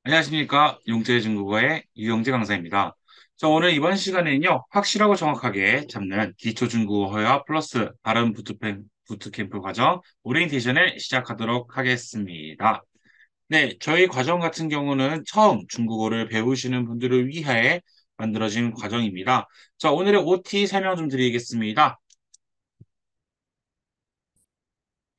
안녕하십니까. 용재 중국어의 유영재 강사입니다. 자, 오늘 이번 시간에는요, 확실하고 정확하게 잡는 기초 중국어 회화 플러스 발음 부트캠프 과정 오리엔테이션을 시작하도록 하겠습니다. 네, 저희 과정 같은 경우는 처음 중국어를 배우시는 분들을 위해 만들어진 과정입니다. 자, 오늘의 OT 설명 좀 드리겠습니다.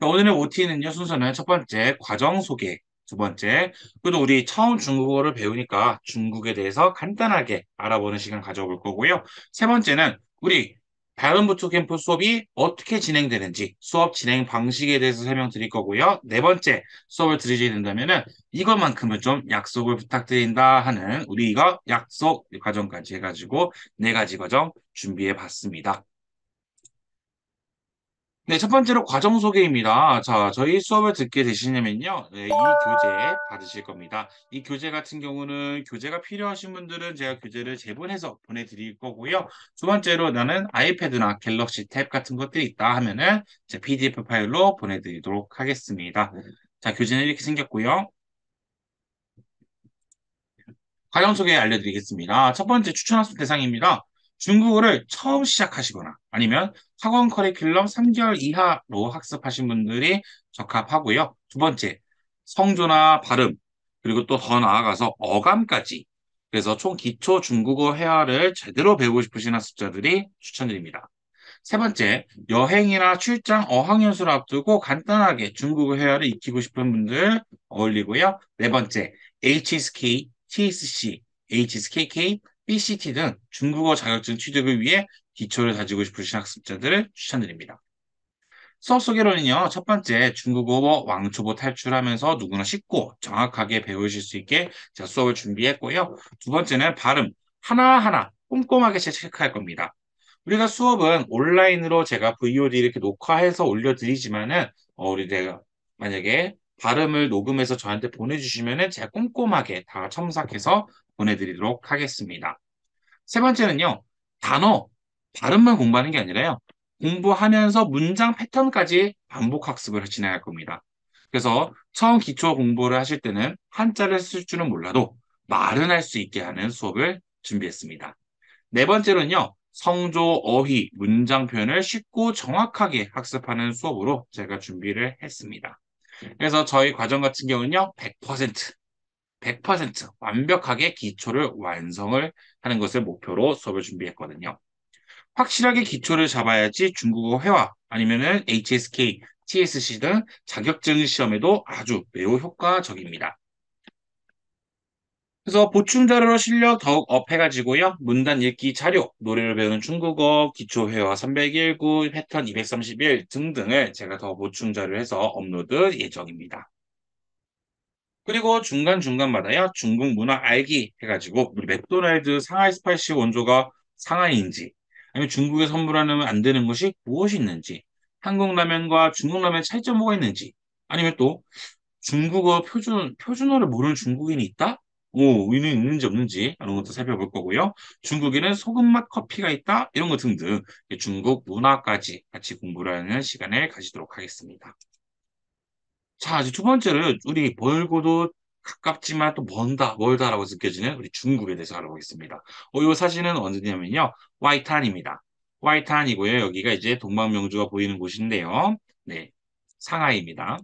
오늘의 OT는요, 순서는 첫 번째, 과정 소개. 두 번째, 그래도 우리 처음 중국어를 배우니까 중국에 대해서 간단하게 알아보는 시간 가져볼 거고요. 세 번째는 우리 발음 부트캠프 수업이 어떻게 진행되는지 수업 진행 방식에 대해서 설명드릴 거고요. 네 번째, 수업을 들으시게 된다면은 이것만큼은 좀 약속을 부탁드린다 하는 우리 이거 약속 과정까지 해가지고 네 가지 과정 준비해 봤습니다. 네, 첫 번째로 과정 소개입니다. 자, 저희 수업을 듣게 되시려면요, 네, 이 교재 받으실 겁니다. 이 교재 같은 경우는 교재가 필요하신 분들은 제가 교재를 제본해서 보내드릴 거고요. 두 번째로 나는 아이패드나 갤럭시 탭 같은 것들이 있다 하면은 제 PDF 파일로 보내드리도록 하겠습니다. 자, 교재는 이렇게 생겼고요. 과정 소개 알려드리겠습니다. 첫 번째 추천학습 대상입니다. 중국어를 처음 시작하시거나 아니면 학원 커리큘럼 3개월 이하로 학습하신 분들이 적합하고요. 두 번째, 성조나 발음, 그리고 또 더 나아가서 어감까지. 그래서 총 기초 중국어 회화를 제대로 배우고 싶으신 학습자들이 추천드립니다. 세 번째, 여행이나 출장, 어학연수를 앞두고 간단하게 중국어 회화를 익히고 싶은 분들 어울리고요. 네 번째, HSK, TSC, HSKK, BCT 등 중국어 자격증 취득을 위해 기초를 다지고 싶으신 학습자들을 추천드립니다. 수업 소개로는요, 첫 번째, 중국어 왕초보 탈출하면서 누구나 쉽고 정확하게 배우실 수 있게 제가 수업을 준비했고요. 두 번째는 발음 하나하나 꼼꼼하게 체크할 겁니다. 우리가 수업은 온라인으로 제가 VOD 이렇게 녹화해서 올려드리지만은, 우리 내가 만약에 발음을 녹음해서 저한테 보내주시면은 제가 꼼꼼하게 다 첨삭해서 보내드리도록 하겠습니다. 세 번째는요, 단어, 발음만 공부하는 게 아니라요, 공부하면서 문장 패턴까지 반복 학습을 진행할 겁니다. 그래서 처음 기초 공부를 하실 때는 한자를 쓸 줄은 몰라도 말은 할 수 있게 하는 수업을 준비했습니다. 네 번째로는요, 성조, 어휘, 문장 표현을 쉽고 정확하게 학습하는 수업으로 제가 준비를 했습니다. 그래서 저희 과정 같은 경우는요, 100% 완벽하게 기초를 완성을 하는 것을 목표로 수업을 준비했거든요. 확실하게 기초를 잡아야지 중국어 회화 아니면은 HSK, TSC 등 자격증 시험에도 아주 매우 효과적입니다. 그래서 보충 자료로 실력 더욱 업해가지고요. 문단 읽기 자료, 노래를 배우는 중국어, 기초회화 319, 패턴 231 등등을 제가 더 보충 자료를 해서 업로드 예정입니다. 그리고 중간중간마다요, 중국 문화 알기 해가지고, 우리 맥도날드 상하이 스파이시 원조가 상하이인지, 아니면 중국에 선물하면 안 되는 것이 무엇이 있는지, 한국 라면과 중국 라면 차이점 뭐가 있는지, 아니면 또 중국어 표준어를 모르는 중국인이 있다? 오, 의는 있는지 없는지, 이런 것도 살펴볼 거고요. 중국에는 소금맛 커피가 있다? 이런 것 등등, 중국 문화까지 같이 공부를 하는 시간을 가지도록 하겠습니다. 자, 이제 두 번째는 우리 멀고도 가깝지만 또 멀다라고 느껴지는 우리 중국에 대해서 알아보겠습니다. 이 사진은 어디냐면요. 와이탄입니다. 와이탄이고요. 여기가 이제 동방명주가 보이는 곳인데요. 네, 상하이입니다.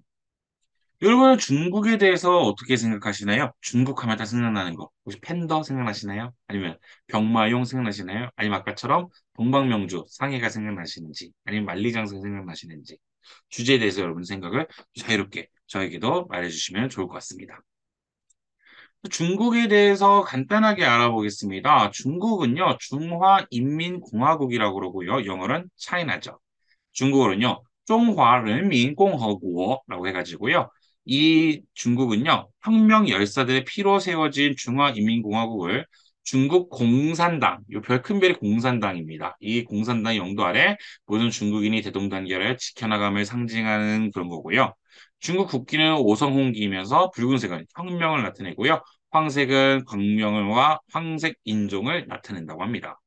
여러분 중국에 대해서 어떻게 생각하시나요? 중국 하면 다 생각나는 거. 혹시 팬더 생각나시나요? 아니면 병마용 생각나시나요? 아니면 아까처럼 동방명주 상해가 생각나시는지, 아니면 만리장성 생각나시는지. 주제에 대해서 여러분 생각을 자유롭게 저에게도 말해주시면 좋을 것 같습니다. 중국에 대해서 간단하게 알아보겠습니다. 중국은요, 중화인민공화국이라고 그러고요. 영어는 차이나죠. 중국어는요, 중화人民共和国라고 해가지고요. 이 중국은요, 혁명 열사들의 피로 세워진 중화인민공화국을 중국 공산당, 요 별 큰 별이 공산당입니다. 이 공산당 영도 아래 모든 중국인이 대동단결을 지켜나감을 상징하는 그런 거고요. 중국 국기는 오성홍기이면서 붉은색은 혁명을 나타내고요. 황색은 광명과 황색 인종을 나타낸다고 합니다.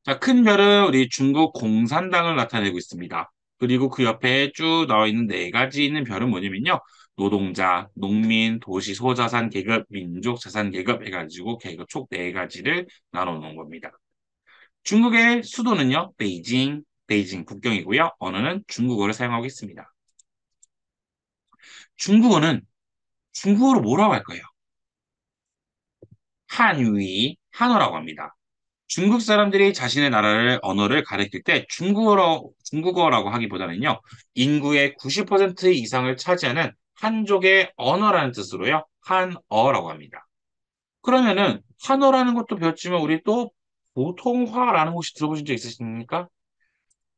자, 큰 별은 우리 중국 공산당을 나타내고 있습니다. 그리고 그 옆에 쭉 나와 있는 네 가지 있는 별은 뭐냐면요. 노동자, 농민, 도시 소자산 계급, 민족 자산 계급 해가지고 계급 총 네 가지를 나눠놓은 겁니다. 중국의 수도는요, 베이징 국경이고요. 언어는 중국어를 사용하고 있습니다. 중국어는 중국어로 뭐라고 할까요? 한위, 한어라고 합니다. 중국 사람들이 자신의 나라를 언어를 가리킬 때 중국어라고 하기보다는요, 인구의 90% 이상을 차지하는 한족의 언어라는 뜻으로요, 한어라고 합니다. 그러면은 한어라는 것도 배웠지만 우리 또 보통화라는 거 혹시 들어보신 적 있으십니까?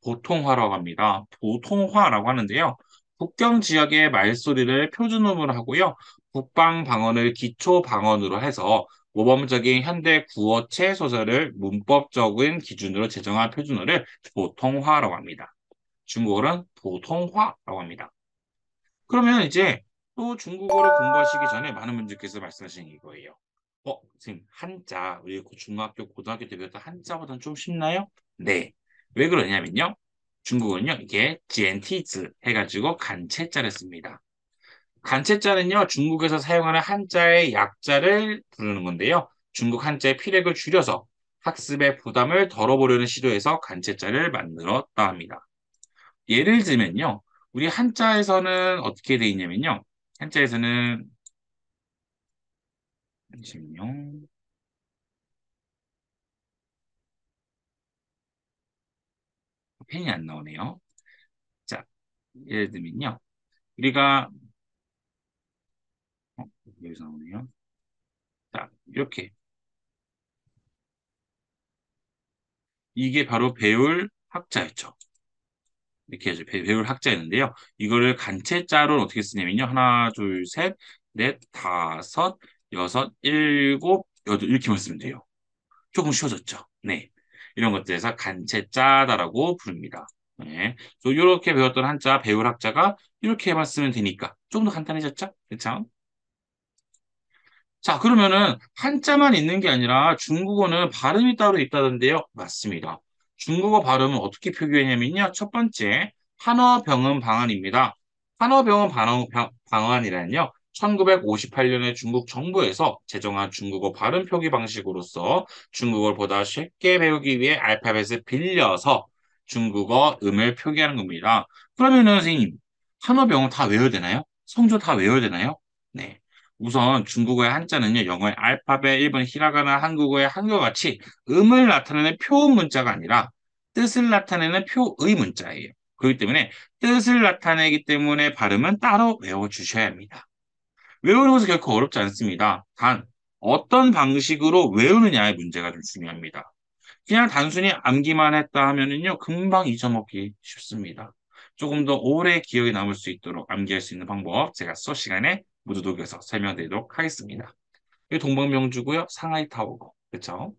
보통화라고 합니다. 보통화라고 하는데요. 국경 지역의 말소리를 표준음으로 하고요. 북방 방언을 기초 방언으로 해서 모범적인 현대 구어체 소설을 문법적인 기준으로 제정한 표준어를 보통화라고 합니다. 중국어는 보통화라고 합니다. 그러면 이제 또 중국어를 공부하시기 전에 많은 분들께서 말씀하시는 이거예요. 선생님, 한자, 우리 중학교, 고등학교 때 배웠던 한자보다는 좀 쉽나요? 네. 왜 그러냐면요. 중국은요, 이게 지엔티즈 해가지고 간체자를 씁니다. 간체자는요, 중국에서 사용하는 한자의 약자를 부르는 건데요. 중국 한자의 필력을 줄여서 학습의 부담을 덜어보려는 시도에서 간체자를 만들었다 합니다. 예를 들면요, 우리 한자에서는 어떻게 돼 있냐면요. 한자에서는, 잠시만요. 펜이 안 나오네요. 자, 예를 들면요. 우리가 여기서 나오네요. 자, 이렇게 이게 바로 배울 학자였죠. 이렇게 해서 배울 학자였는데요. 이거를 간체자로 어떻게 쓰냐면요. 하나, 둘, 셋, 넷, 다섯, 여섯, 일곱, 여덟 이렇게만 쓰면 돼요. 조금 쉬워졌죠. 네. 이런 것들에서 간체자다라고 부릅니다. 네. 이렇게 배웠던 한자 배울 학자가 이렇게만 쓰면 되니까 조금 더 간단해졌죠? 그렇죠? 자, 그러면은 한자만 있는 게 아니라 중국어는 발음이 따로 있다던데요. 맞습니다. 중국어 발음은 어떻게 표기했냐면요. 첫 번째, 한어병음 방언입니다. 한어병음 방언이란요. 1958년에 중국 정부에서 제정한 중국어 발음 표기 방식으로서 중국어를 보다 쉽게 배우기 위해 알파벳을 빌려서 중국어 음을 표기하는 겁니다. 그러면은 선생님, 한어병음 다 외워야 되나요? 성조 다 외워야 되나요? 네. 우선 중국어의 한자는요, 영어의 알파벳, 일본 히라가나, 한국어의 한글과 같이 음을 나타내는 표음 문자가 아니라 뜻을 나타내는 표의 문자예요. 그렇기 때문에 뜻을 나타내기 때문에 발음은 따로 외워주셔야 합니다. 외우는 것은 결코 어렵지 않습니다. 단, 어떤 방식으로 외우느냐의 문제가 좀 중요합니다. 그냥 단순히 암기만 했다 하면은요, 금방 잊어먹기 쉽습니다. 조금 더 오래 기억에 남을 수 있도록 암기할 수 있는 방법 제가 수업 시간에 모두 녹여서 설명드리도록 하겠습니다. 이 동방명주고요, 상하이 타워고, 그렇죠?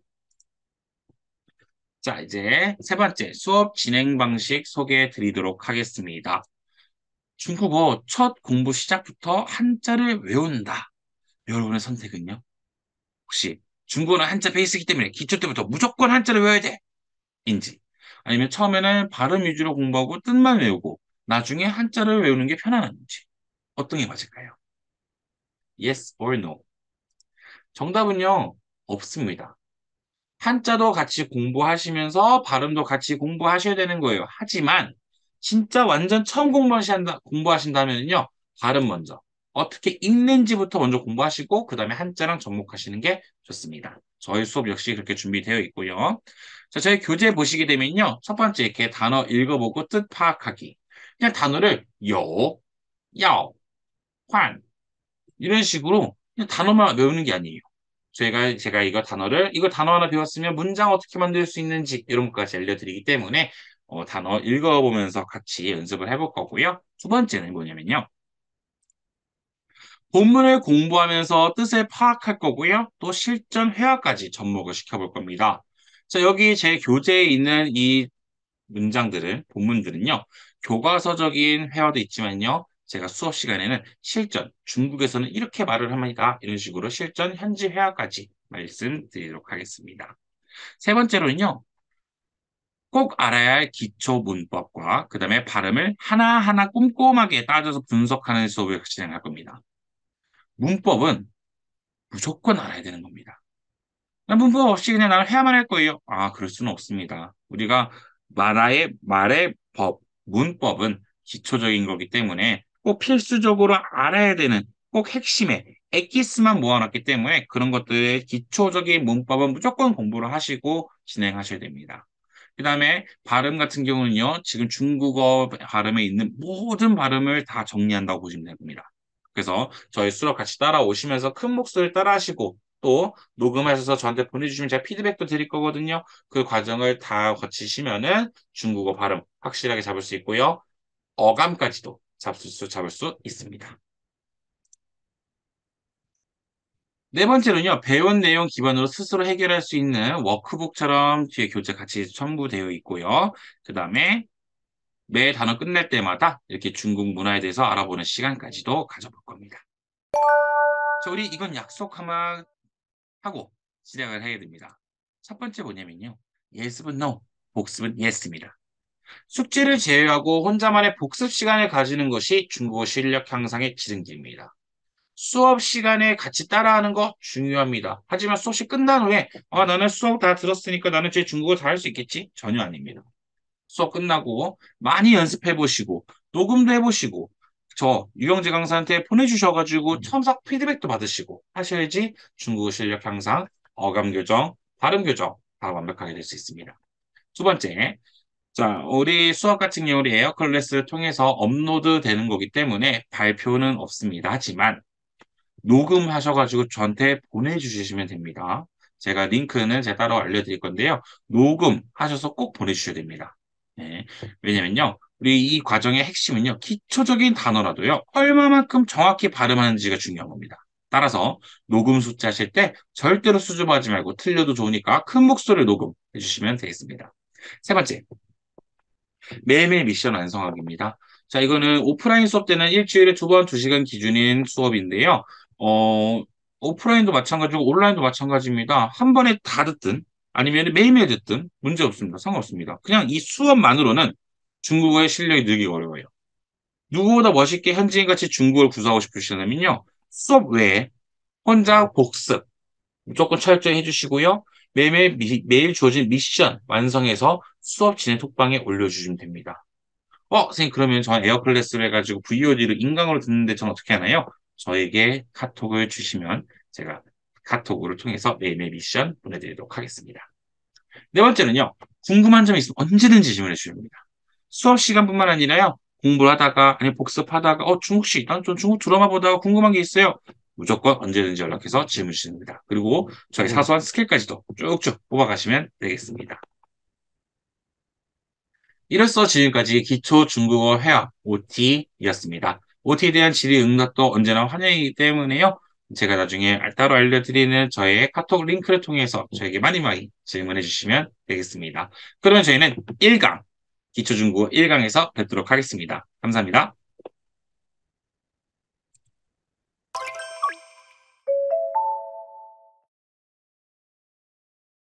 자, 이제 세 번째 수업 진행 방식 소개해 드리도록 하겠습니다. 중국어 첫 공부 시작부터 한자를 외운다. 여러분의 선택은요? 혹시 중국어는 한자 베이스이기 때문에 기초 때부터 무조건 한자를 외워야 돼. 인지. 아니면 처음에는 발음 위주로 공부하고 뜻만 외우고 나중에 한자를 외우는 게 편안한지. 어떤 게 맞을까요? Yes or no? 정답은요, 없습니다. 한자도 같이 공부하시면서 발음도 같이 공부하셔야 되는 거예요. 하지만 진짜 완전 처음 공부하신다면요. 발음 먼저. 어떻게 읽는지부터 먼저 공부하시고 그다음에 한자랑 접목하시는 게 좋습니다. 저희 수업 역시 그렇게 준비되어 있고요. 자, 저희 교재 보시게 되면요. 첫 번째 이렇게 단어 읽어보고 뜻 파악하기. 그냥 단어를 요, 야오, 환 이런 식으로 그냥 단어만 외우는 게 아니에요. 제가 이거 단어 하나 배웠으면 문장 어떻게 만들 수 있는지 이런 것까지 알려드리기 때문에 단어 읽어보면서 같이 연습을 해볼 거고요. 두 번째는 뭐냐면요. 본문을 공부하면서 뜻을 파악할 거고요. 또 실전 회화까지 접목을 시켜볼 겁니다. 자, 여기 제 교재에 있는 이 본문들은요. 교과서적인 회화도 있지만요. 제가 수업 시간에는 실전, 중국에서는 이렇게 말을 합니다. 이런 식으로 실전 현지 회화까지 말씀드리도록 하겠습니다. 세 번째로는요. 꼭 알아야 할 기초 문법과 그 다음에 발음을 하나하나 꼼꼼하게 따져서 분석하는 수업을 진행할 겁니다. 문법은 무조건 알아야 되는 겁니다. 문법 없이 그냥 나는 해야만 할 거예요. 아, 그럴 수는 없습니다. 우리가 말의 법, 문법은 기초적인 거기 때문에 꼭 필수적으로 알아야 되는 꼭 핵심의 엑기스만 모아놨기 때문에 그런 것들의 기초적인 문법은 무조건 공부를 하시고 진행하셔야 됩니다. 그 다음에 발음 같은 경우는요, 지금 중국어 발음에 있는 모든 발음을 다 정리한다고 보시면 됩니다. 그래서 저희 수업 같이 따라오시면서 큰 목소리를 따라 하시고 또 녹음하셔서 저한테 보내주시면 제가 피드백도 드릴 거거든요. 그 과정을 다 거치시면은 중국어 발음 확실하게 잡을 수 있고요. 어감까지도 잡을 수 있습니다. 네 번째로는요, 배운 내용 기반으로 스스로 해결할 수 있는 워크북처럼 뒤에 교재 같이 첨부되어 있고요. 그 다음에 매 단어 끝날 때마다 이렇게 중국 문화에 대해서 알아보는 시간까지도 가져볼 겁니다. 자, 우리 이건 약속하면 하고 시작을 해야 됩니다. 첫 번째 뭐냐면요. 예습은 no, 복습은 yes입니다. 숙제를 제외하고 혼자만의 복습 시간을 가지는 것이 중국어 실력 향상의 지름길입니다. 수업 시간에 같이 따라하는 거 중요합니다. 하지만 수업이 끝난 후에 나는 수업 다 들었으니까 나는 제 중국어 다 할 수 있겠지? 전혀 아닙니다. 수업 끝나고 많이 연습해 보시고 녹음도 해보시고 저 유영재 강사한테 보내주셔가지고 첨삭 피드백도 받으시고 하셔야지 중국어 실력 향상, 어감 교정, 발음 교정 다 완벽하게 될 수 있습니다. 두 번째, 자, 우리 수업 같은 경우 우리 에어클래스를 통해서 업로드 되는 거기 때문에 발표는 없습니다. 하지만 녹음하셔가지고 저한테 보내주시면 됩니다. 제가 링크는 제가 따로 알려드릴 건데요. 녹음하셔서 꼭 보내주셔야 됩니다. 네. 왜냐면요. 우리 이 과정의 핵심은요. 기초적인 단어라도요. 얼마만큼 정확히 발음하는지가 중요한 겁니다. 따라서 녹음 숙제하실 때 절대로 수줍어하지 말고 틀려도 좋으니까 큰 목소리로 녹음해 주시면 되겠습니다. 세 번째, 매일매일 미션 완성하기입니다. 자, 이거는 오프라인 수업 때는 일주일에 두 번, 2시간 기준인 수업인데요. 어, 오프라인도 마찬가지고 온라인도 마찬가지입니다. 한 번에 다 듣든 아니면 매일매일 듣든 문제 없습니다. 상관없습니다. 그냥 이 수업만으로는 중국어의 실력이 늘기 어려워요. 누구보다 멋있게 현지인같이 중국어를 구사하고 싶으시다면요. 수업 외에 혼자 복습 무조건 철저히 해주시고요. 매일 주어진 미션 완성해서 수업 진행 톡방에 올려주시면 됩니다. 선생님, 그러면 저 에어클래스를 해가지고 VOD를 인강으로 듣는데 전 어떻게 하나요? 저에게 카톡을 주시면 제가 카톡으로 통해서 매일매일 미션 보내드리도록 하겠습니다. 네 번째는요, 궁금한 점이 있으면 언제든지 질문해 주시면 됩니다. 수업 시간뿐만 아니라요, 공부를 하다가, 아니, 복습하다가, 중국식, 난 좀 중국 드라마 보다가 궁금한 게 있어요. 무조건 언제든지 연락해서 질문 주시면 됩니다. 그리고 저희 사소한 스킬까지도 쭉쭉 뽑아가시면 되겠습니다. 이로써 지금까지 기초 중국어 회화 OT였습니다. OT에 대한 질의 응답도 언제나 환영이기 때문에요. 제가 나중에 따로 알려드리는 저의 카톡 링크를 통해서 저에게 많이 많이 질문해 주시면 되겠습니다. 그러면 저희는 1강, 기초 중국어 1강에서 뵙도록 하겠습니다. 감사합니다.